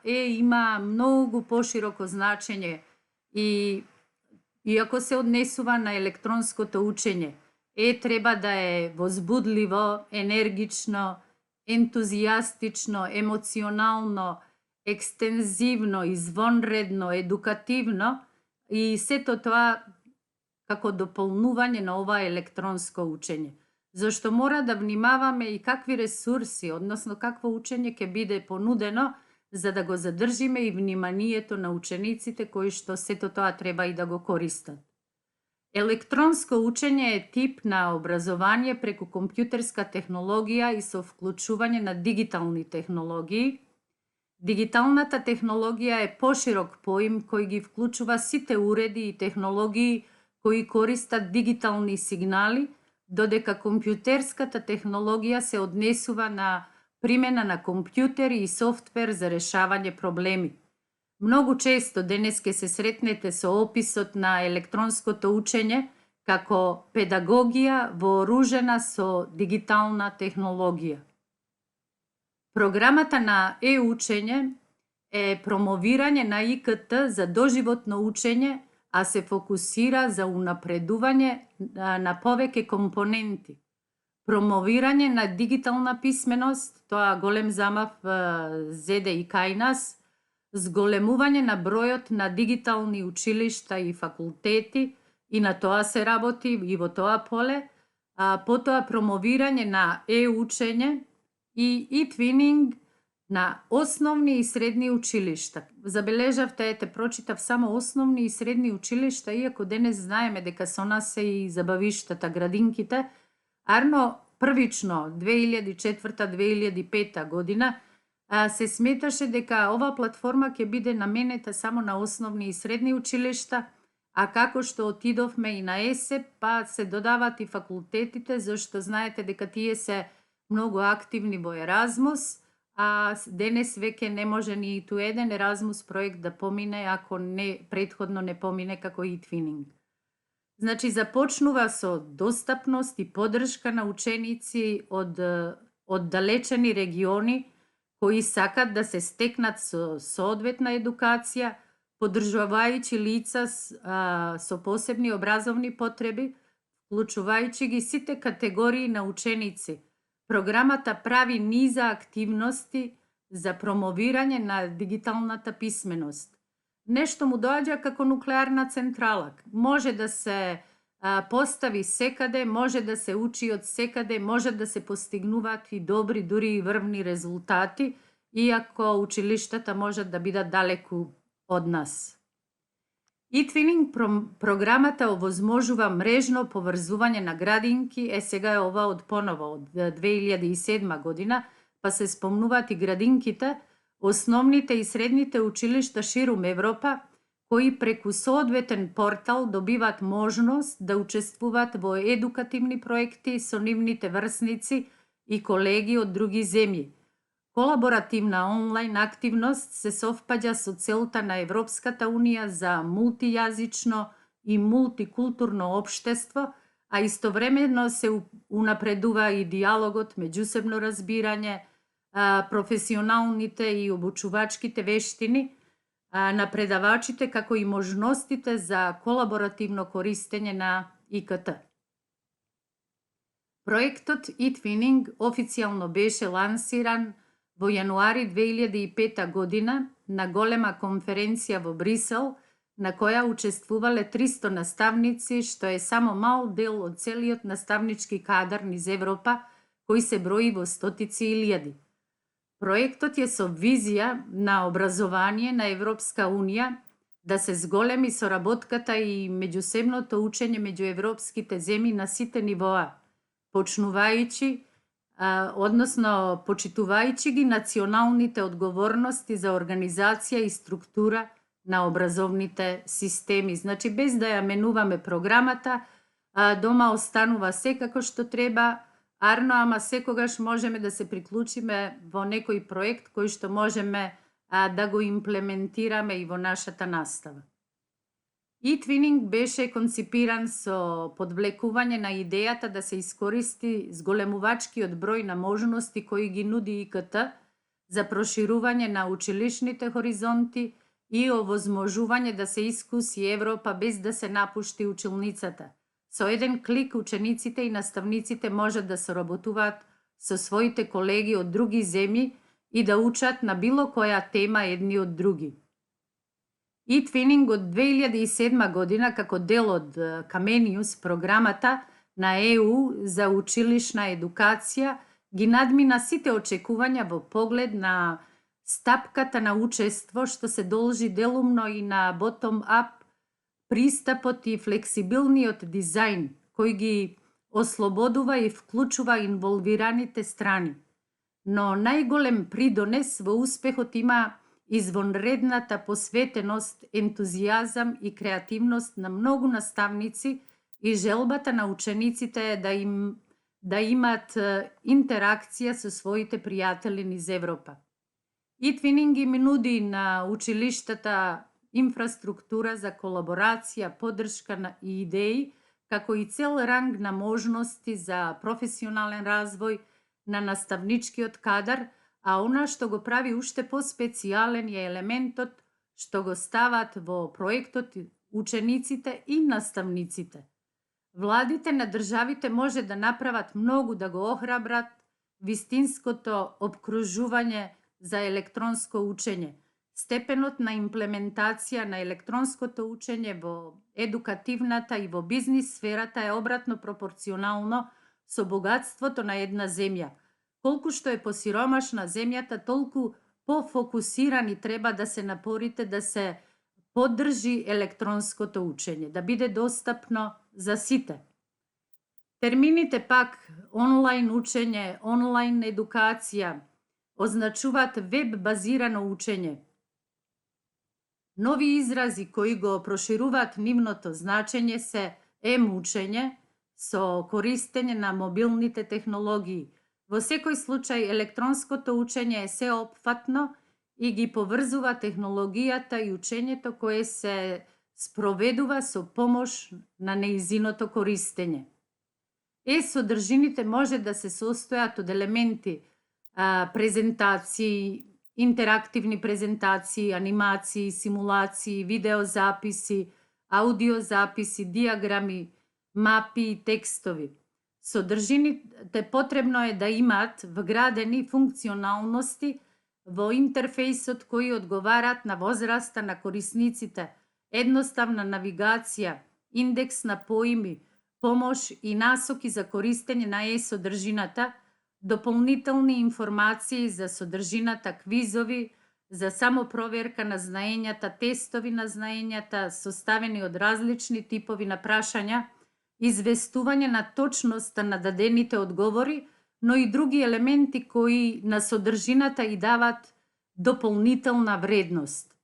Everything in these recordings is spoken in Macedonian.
Има многу пошироко значење и иако се однесува на електронското учење, треба да е возбудливо, енергично, ентузијастично, емоционално, екстензивно, извонредно, едукативно и сето тоа како дополнување на ова електронско учење. Зашто мора да внимаваме и какви ресурси, односно какво учење ќе биде понудено, за да го задржиме и вниманието на учениците кои што сето тоа треба и да го користат. Електронско учење е тип на образование преку компјутерска технологија и со вклучување на дигитални технологии. Дигиталната технологија е поширок поим кој ги вклучува сите уреди и технологии кои користат дигитални сигнали, додека компјутерската технологија се однесува на примена на компјутери и софтвер за решавање проблеми. Многу често денес ке се сретнете со описот на електронското учење како педагогија вооружена со дигитална технологија. Програмата на учење е промовирање на ИКТ за доживотно учење, а се фокусира за унапредување на повеќе компоненти. Промовирање на дигитална писменост, тоа голем замав зеде и кај нас, зголемување на бројот на дигитални училишта и факултети, и на тоа се работи и во тоа поле, потоа промовирање на учење и твининг на основни и средни училишта. Забележавте, прочитав само основни и средни училишта, иако денес знаеме дека со нас се и забавиштата, градинките. Арно првично 2004-2005 година се сметаше дека ова платформа ќе биде наменета само на основни и средни училишта, а како што отидовме и на ЕСЕП, па се додават и факултетите, зашто знаете дека тие се многу активни во Еразмус, а денес веќе не може ни иту еден Еразмус проект да помине ако не претходно не помине како и твининг. Значи, започнува со достапност и поддршка на ученици од оддалечени региони кои сакат да се стекнат со соодветна едукација, поддржувајќи лица со посебни образовни потреби, вклучувајќи ги сите категории на ученици. Програмата прави низа активности за промовирање на дигиталната писменост. Нешто му доаѓа како нуклеарна централа. Може да се постави секаде, може да се учи од секаде, може да се постигнуваат и добри, дури и врвни резултати, иако училиштата можат да бидат далеку од нас. E-Twinning програмата овозможува мрежно поврзување на градинки, сега е ова од поново, од 2007 година, па се спомнуваат и градинките, основните и средните училишта ширум Европа, кои преку соодветен портал добиваат можност да учествуваат во едукативни проекти со нивните врсници и колеги од други земји. Колаборативна онлайн активност се совпаѓа со целта на Европската Унија за мултијазично и мултикултурно општество, а истовремено се унапредува и диалогот, меѓусебно разбирање, професионалните и обучувачките вештини на предавачите, како и можностите за колаборативно користење на ИКТ. Проектот E-Twinning официјално беше лансиран во јануари 2005 година на голема конференција во Брисел, на која учествувале 300 наставници, што е само мал дел од целиот наставнички кадар низ Европа, кој се брои во стотици илјади. Проектот е со визија на образование на Европска Унија да се зголеми соработката и меѓусебното учење меѓу европските земји на сите нивоа, почнувајќи односно почитувајќи ги националните одговорности за организација и структура на образовните системи. Значи, без да ја менуваме програмата, дома останува секако што треба, арно, ама секогаш можеме да се приклучиме во некој проект кој што можеме да го имплементираме и во нашата настава. E-Twinning беше конципиран со подвлекување на идејата да се искористи зголемувачкиот број на можности кои ги нуди ИКТ за проширување на училишните хоризонти и овозможување да се искуси Европа без да се напушти училницата. Со еден клик учениците и наставниците можат да соработуваат со своите колеги од други земји и да учат на било која тема едни од други. eTwinning од 2007 година како дел од Камениус програмата на ЕУ за училишна едукација ги надмина сите очекувања во поглед на стапката на учество што се должи делумно и на bottom-up пристапот и флексибилниот дизајн кој ги ослободува и вклучува инволвираните страни. Но најголем придонес во успехот има извонредната посветеност, ентузијазам и креативност на многу наставници и желбата на учениците е да имаат интеракција со своите пријатели низ Европа. eTwinning им нуди на училиштата инфраструктура за колаборација, поддршка и идеи, како и цел ранг на можности за професионален развој на наставничкиот кадар, а она што го прави уште поспецијален е елементот што го стават во проектот учениците и наставниците. Владите на државите може да направат многу да го охрабрат вистинското обкружување за електронско учење. Степенот на имплементација на електронското учење во едукативната и во бизнис сферата е обратно пропорционално со богатството на една земја. Колку што е посиромашна земјата, толку пофокусирани треба да се напорите да се поддржи електронското учење, да биде достапно за сите. Термините пак онлайн учење, онлайн едукација означуваат веб-базирано учење. Нови изрази кои го прошируваат нивното значење се М-учење со користење на мобилните технологии. Во секој случај електронското учење е сеопфатно и ги поврзува технологијата и учењето кое се спроведува со помош на неизиното користење. Содржините може да се состојат од елементи презентации, интерактивни презентации, анимации, симулации, видеозаписи, аудиозаписи, диаграми, мапи и текстови. Содржините потребно е да имаат вградени функционалности во интерфејсот кои одговарат на возраста на корисниците, едноставна навигација, индекс на поими, помош и насоки за користење на содржината, дополнителни информации за содржината, квизови, за самопроверка на знаењата, тестови на знаењата, составени од различни типови на прашања, известување на точноста на дадените одговори, но и други елементи кои на содржината и дават дополнителна вредност.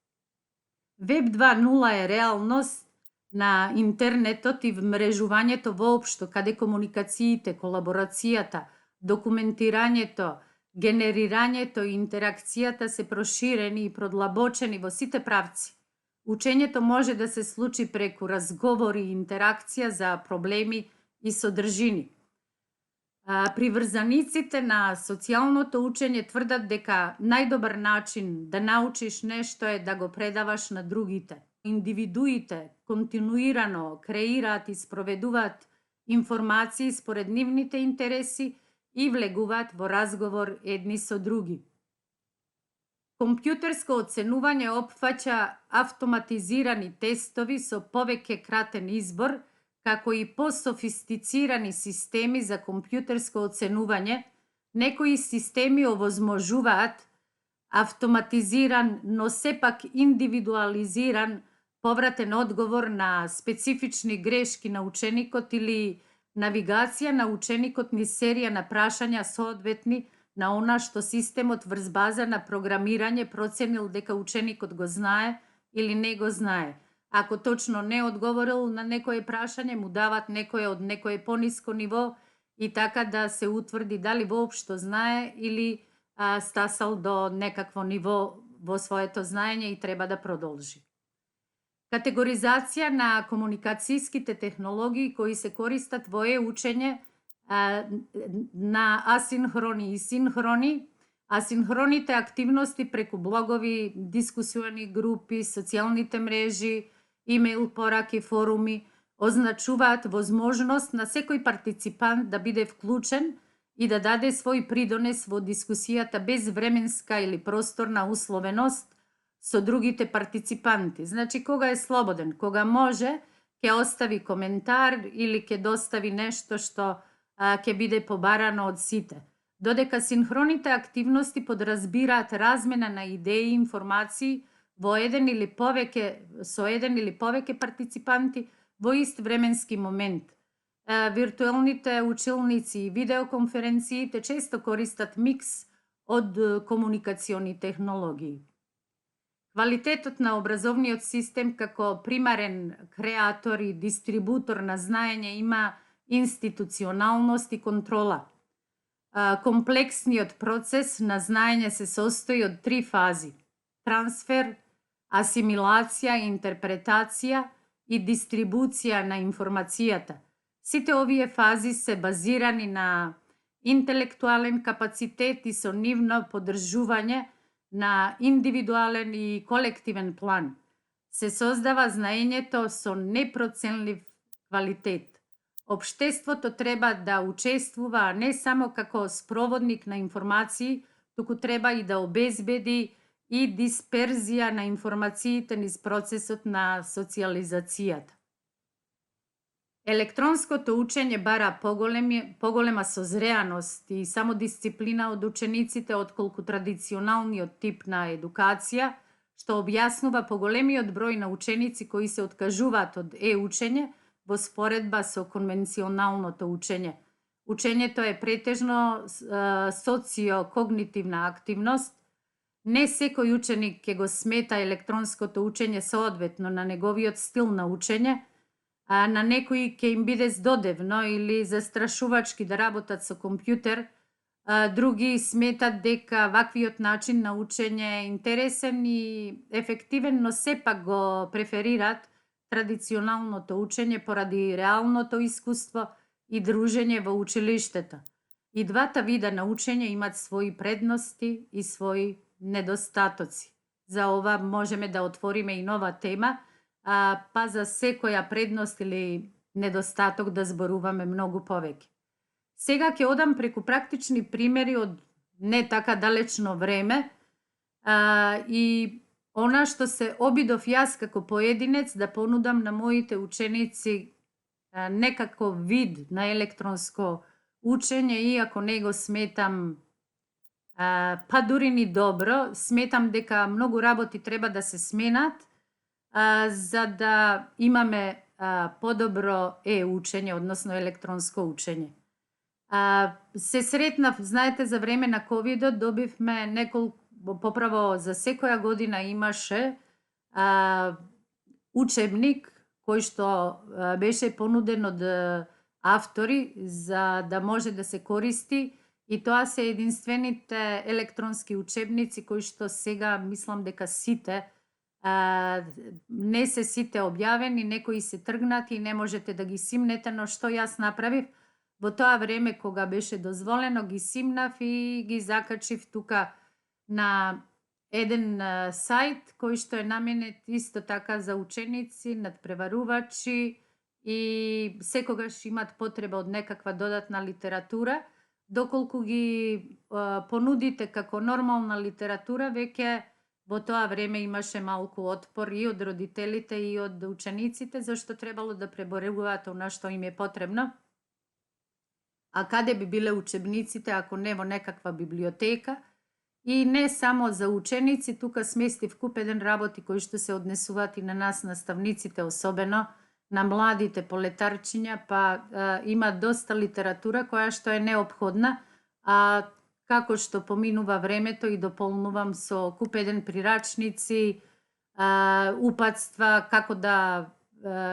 Веб 2.0 е реалност на интернетот и вмрежувањето воопшто, каде комуникациите, колаборацијата, документирањето, генерирањето и интеракцијата се проширени и продлабочени во сите правци. Учењето може да се случи преку разговори и интеракција за проблеми и содржини. Приврзаниците на социјалното учење тврдат дека најдобар начин да научиш нешто е да го предаваш на другите. Индивидуите континуирано креираат и спроведуваат информации според нивните интереси и влегуваат во разговор едни со други. Компјутерско оценување опфаќа автоматизирани тестови со повеќе кратен избор, како и пософистицирани системи за компјутерско оценување. Некои системи овозможуваат автоматизиран, но сепак индивидуализиран повратен одговор на специфични грешки на ученикот или навигација на ученикот низ серија на прашања соодветни на она што системот врз база на програмирање проценил дека ученикот го знае или не го знае. Ако точно не одговорил на некое прашање, му дават некое од некое пониско ниво и така да се утврди дали воопшто знае или стасал до некакво ниво во своето знаење и треба да продолжи. Категоризација на комуникацијските технологии кои се користат во учење на асинхрони и синхрони Асинхроните активности преку блогови, дискусиони групи, социјалните мрежи, имејл пораки, форуми, означуваат возможност на секој партиципант да биде вклучен и да даде свој придонес во дискусијата без временска или просторна условеност со другите партиципанти. Значи, кога е слободен, кога може, ќе остави коментар или ќе достави нешто што ќе биде побарано од сите. Додека синхроните активности подразбираат размена на идеи и информации со еден или повеќе партиципанти во ист временски момент. Виртуелните училници и видеоконференциите често користат микс од комуникациони технологии. Квалитетот на образовниот систем како примарен креатор и дистрибутор на знаење има институционалност и контрола. Комплексниот процес на знаење се состои од 3 фази: трансфер, асимилација, интерпретација и дистрибуција на информацијата. Сите овие фази се базирани на интелектуален капацитет и со нивно поддржување на индивидуален и колективен план. Се создава знаењето со непроценлив квалитет. Општеството треба да учествува, а не само како спроводник на информации, туку треба и да обезбеди и дисперзија на информациите низ процесот на социјализацијата. Електронското учење бара поголема созреаност и самодисциплина од учениците отколку традиционалниот тип на едукација, што објаснува поголемиот број на ученици кои се откажуваат од учење во споредба со конвенционалното учење. Учењето е претежно социокогнитивна активност. Не секој ученик ќе го смета електронското учење соодветно на неговиот стил на учење, а на некои ќе им биде здодевно или застрашувачки да работат со компјутер, други сметат дека ваквиот начин на учење е интересен и ефективен, но сепак го преферираат традиционалното учење поради реалното искуство и дружење во училиштето. И двата вида на учење имат своји предности и своји недостатоци. За ова можеме да отвориме и нова тема, па за секоја предност или недостаток да зборуваме многу повеќе. Сега ќе одам преку практични примери од не така далечно време и она што се обидов јас како поединец да понудам на моите ученици некаков вид на електронско учење, иако не го сметам па дури ни добро, сметам дека многу работи треба да се сменат за да имаме подобро учење, односно електронско учење. Се сретнав, знаете, за време на ковидот добивме поправо за секоја година имаше учебник кој што беше понуден од автори за да може да се користи, и тоа се единствените електронски учебници кои што сега мислам дека сите не се сите објавени, некои се тргнати и не можете да ги симнете, но што јас направив во тоа време кога беше дозволено, ги симнав и ги закачив тука на еден сајт кој што е наменет исто така за ученици, надпреварувачи и секогаш имат потреба од некаква додатна литература. Доколку ги понудите како нормална литература, веќе во тоа време имаше малку отпор и од родителите и од учениците, зашто требало да преборуваат она што им е потребно. А каде би биле учебниците ако не во некаква библиотека? И не само за ученици, тука сместив куп еден работи кои што се однесуваат и на нас наставниците, особено на младите полетарчиња, па има доста литература која што е неопходна, а како што поминува времето и дополнувам со куп еден прирачници, упатства, како да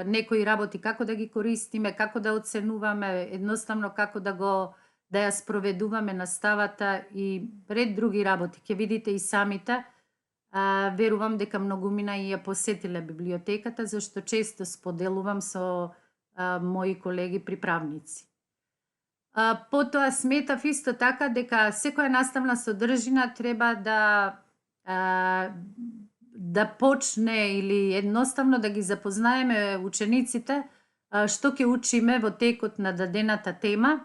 некои работи како да ги користиме, како да оценуваме, едноставно како да ја спроведуваме наставата и ред други работи. Ќе видите и самите. Верувам дека многумина и ја посетиле библиотеката, зашто често споделувам со мои колеги приправници. Потоа сметав исто така дека секоја наставна содржина треба да почне или едноставно да ги запознаеме учениците што ќе учиме во текот на дадената тема,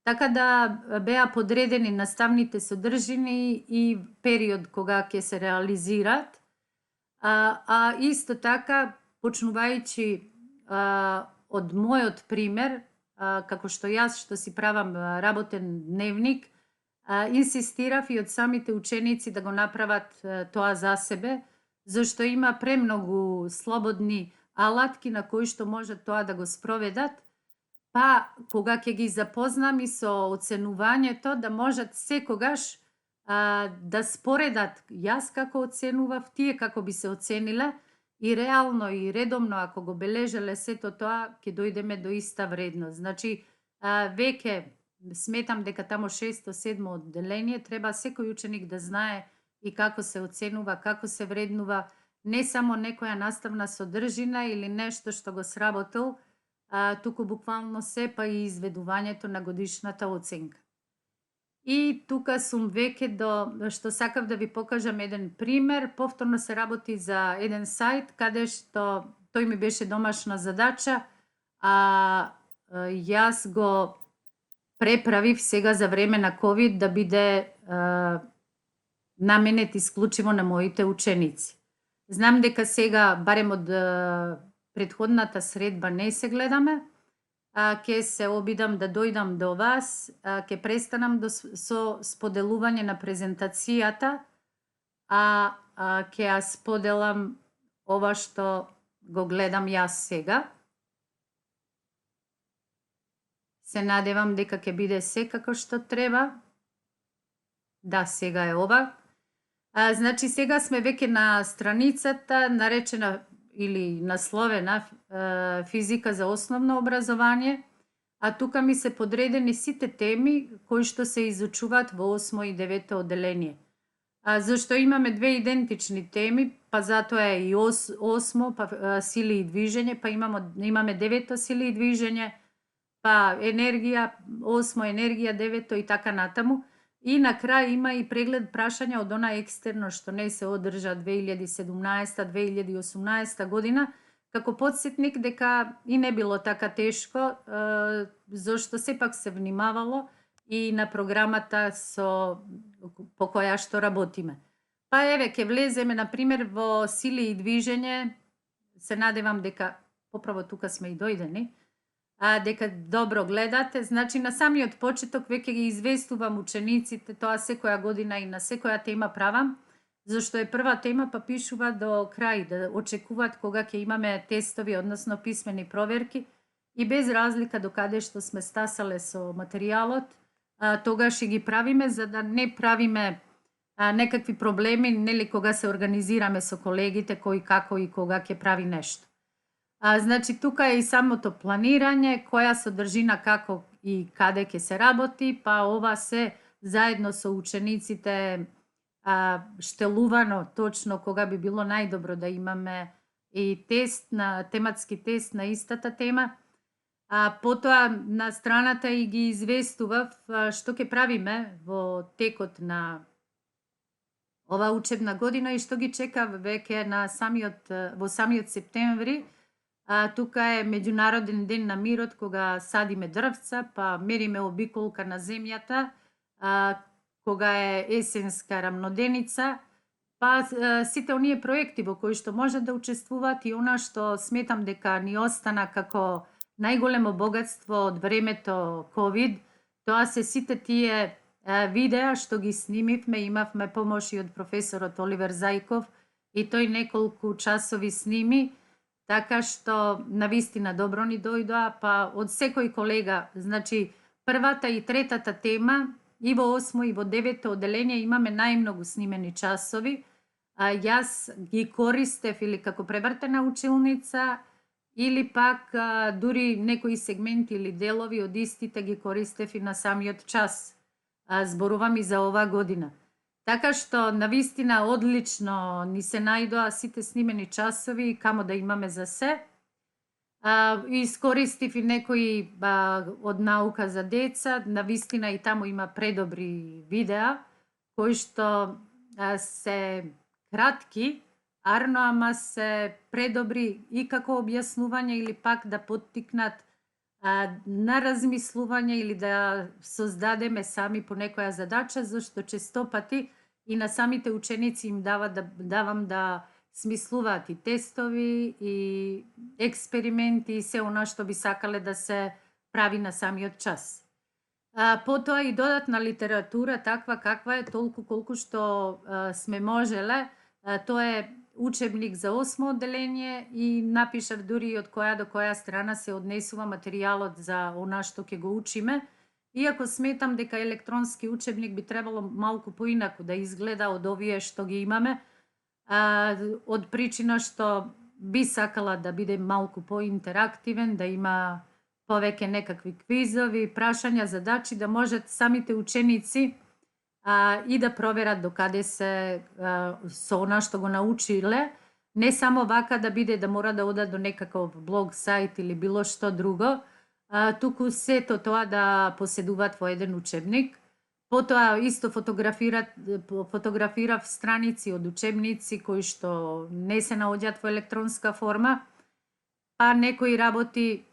така да беа подредени наставните содржини и период кога ќе се реализираат. Исто така, почнувајќи од мојот пример, како што јас што си правам работен дневник, инсистирав и од самите ученици да го направат тоа за себе, зашто има премногу слободни алатки на кои што можат тоа да го спроведат, па кога ќе ги запознам и со оценувањето, да можат секогаш да споредат јас како оценував, тие како би се оцениле и реално и редовно ако го бележеле сето тоа, ќе дојдеме до иста вредност. Значи, веќе сметам дека тамо 6-7 одделение треба секој ученик да знае и како се оценува, како се вреднува, не само некоја наставна содржина или нешто што го сработил, туку буквално се па и изведувањето на годишната оценка. И тука сум веќе до што сакав да ви покажам еден пример. Повторно се работи за еден сајт каде што тој ми беше домашна задача, јас го преправив сега за време на ковид да биде наменет исклучиво на моите ученици. Знам дека сега, барем од претходната средба не се гледаме, ќе се обидам да дојдам до вас, ќе престанам со споделување на презентацијата, ќе ја споделам ова што го гледам јас сега. Се надевам дека ќе биде се како што треба. Да, сега е ова. Значи, сега сме веќе на страницата наречена или насловена физика за основно образование, тука ми се подредени сите теми кои што се изучуваат во 8 и 9 одделение. Зашто имаме две идентични теми, па затоа е и 8 па сили и движење, па имаме 9 сили и движење, па енергија, 8 енергија, 9 и така натаму. И на крај има и преглед прашања од она екстерно што не се одржа 2017-2018 година, како подсетник дека и не било така тешко, зашто сепак се внимавало и на програмата по која што работиме. Па еве, ќе влеземе, например, во сили и движење, се надевам дека, поправо тука сме и дојдени, дека добро гледате. Значи, на самиот почеток веќе ги известувам учениците, тоа секоја година и на секоја тема правам, зашто е прва тема, па пишува до крај, да очекуваат кога ќе имаме тестови, односно писмени проверки, и без разлика до каде што сме стасале со материјалот, тогаш и ги правиме, за да не правиме некакви проблеми, нели кога се организираме со колегите, кој како и кога ќе прави нешто. Значи, тука е и самото планирање, која содржина, како и каде ќе се работи, па ова се заедно со учениците штелувано точно кога би било најдобро да имаме и тематски тест на истата тема. Потоа на страната и ги известував што ќе правиме во текот на ова учебна година и што ги чека веќе во самиот септември. Тука е Меѓународен ден на мирот, кога садиме дрвца, па мериме обиколка на земјата, кога е есенска рамноденица, па сите оние проекти во кои што можат да учествуваат и она што сметам дека ни остана како најголемо богатство од времето ковид, тоа се сите тие видеа што ги снимивме, имавме помош и од професорот Оливер Зајков и тој неколку часови сними, така што навистина добро ни дојдоа, па од секој колега, значи првата и третата тема, и во 8 и во 9 одделение имаме најмногу снимени часови. Јас ги користев или како превртена училница, или пак дури некои сегменти или делови од истите ги користев и на самиот час. Зборувам и за ова година. Така што, навистина, одлично ни се најдоа сите снимени часови и камо да имаме за се. Iskoristiv i некои од наука за деца, навистина и таму има предобри видеа, кои што се кратки, арно, ама се предобри и како објаснување или пак да поттикнат на размислување или да создадеме сами по некоја задача, зашто често пати и на самите ученици им давам да смислуваат и тестови и експерименти и се она што би сакале да се прави на самиот час. Потоа и додатна литература, таква каква е, толку колку што сме можеле. Тоа е учебник за 8 одделение и напишав дури од која до која страна се однесува материјалот за она што ќе го учиме. Иако сметам дека електронски учебник би требало малку поинаку да изгледа од овие што ги имаме, од причина што би сакала да биде малку поинтерактивен, да има повеќе некакви квизови, прашања, задачи, да можат самите ученици и да проверат докаде се со она што го научиле, не само вака да биде да мора да одат до некаков блог сајт или било што друго, туку сето тоа да поседуваат во еден учебник. Потоа исто фотографирав страници од учебници кои што не се наоѓаат во електронска форма, па некои работи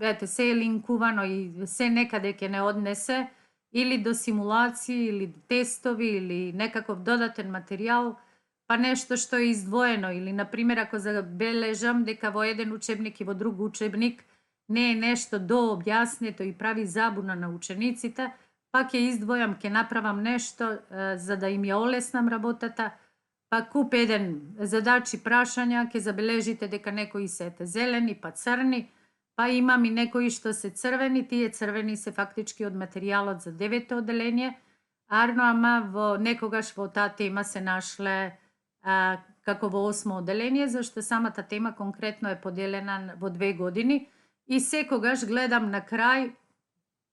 ете се е линкувано и се некаде ќе не однесе или до симулации или до тестови или некаков додатен материјал, па нешто што е издвоено или на пример ако забележам дека во еден учебник и во друг учебник не е нешто дообјаснето и прави забуна на учениците, па ќе издвојам, ќе направам нешто за да им ја олеснам работата, па куп еден задачи, прашања, ќе забележите дека некои се зелени, па црни, па имам и некои што се црвени, тие црвени се фактички од материјалот за 9-то одделение, арно, ама некогаш во таа тема се нашле како во 8-то одделение, зашто самата тема конкретно е поделена во 2 години и секогаш гледам на крај,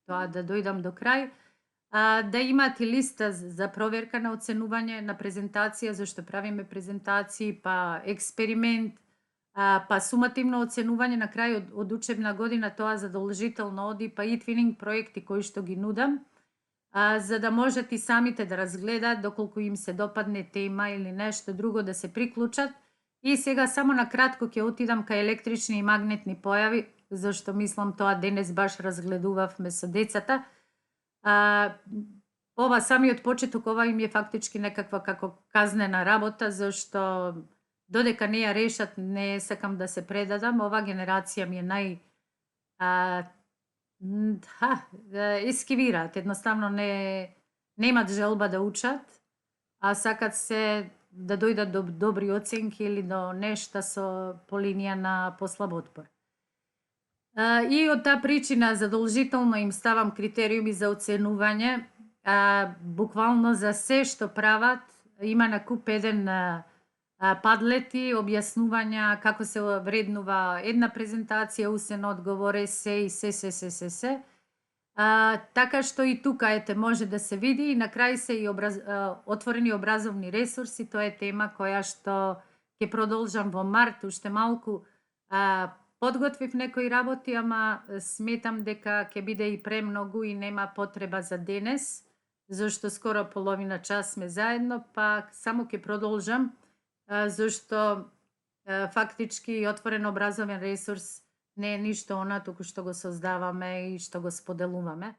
тоа да дојдам до крај, да имате листа за проверка на оценување на презентација, зашто правиме презентации, па експеримент, па сумативно оценување на крај од учебна година, тоа задолжително оди, па и твининг проекти кои што ги нудам, за да можат и самите да разгледаат доколку им се допадне тема или нешто друго да се приклучат. И сега само на кратко ќе отидам кај електрични и магнетни појави, зашто мислам тоа денес баш разгледувавме со децата. Ова самиот почеток, ова им е фактички некаква како казнена работа, зашто додека не ја решат, не сакам да се предадам. Ова генерација ми е ескивираат, едноставно немат желба да учат, а сакат се да дојдат до добри оценки или до нешта по линија на послаб отпор. И од таа причина задолжително им ставам критериуми за оценување, буквално за се што прават, има на куп еден падлети, објаснувања како се вреднува една презентација, усен одговор, есе и се. Така што и тука може да се види и на крај се и отворени образовни ресурси, тоа е тема која што ќе продолжам во март, уште малку подготвив некои работи, ама сметам дека ќе биде и премногу и нема потреба за денес, зашто скоро половина час сме заедно, па само ќе продолжам, зашто фактички отворен образовен ресурс не е ништо она туку што го создаваме и што го споделуваме.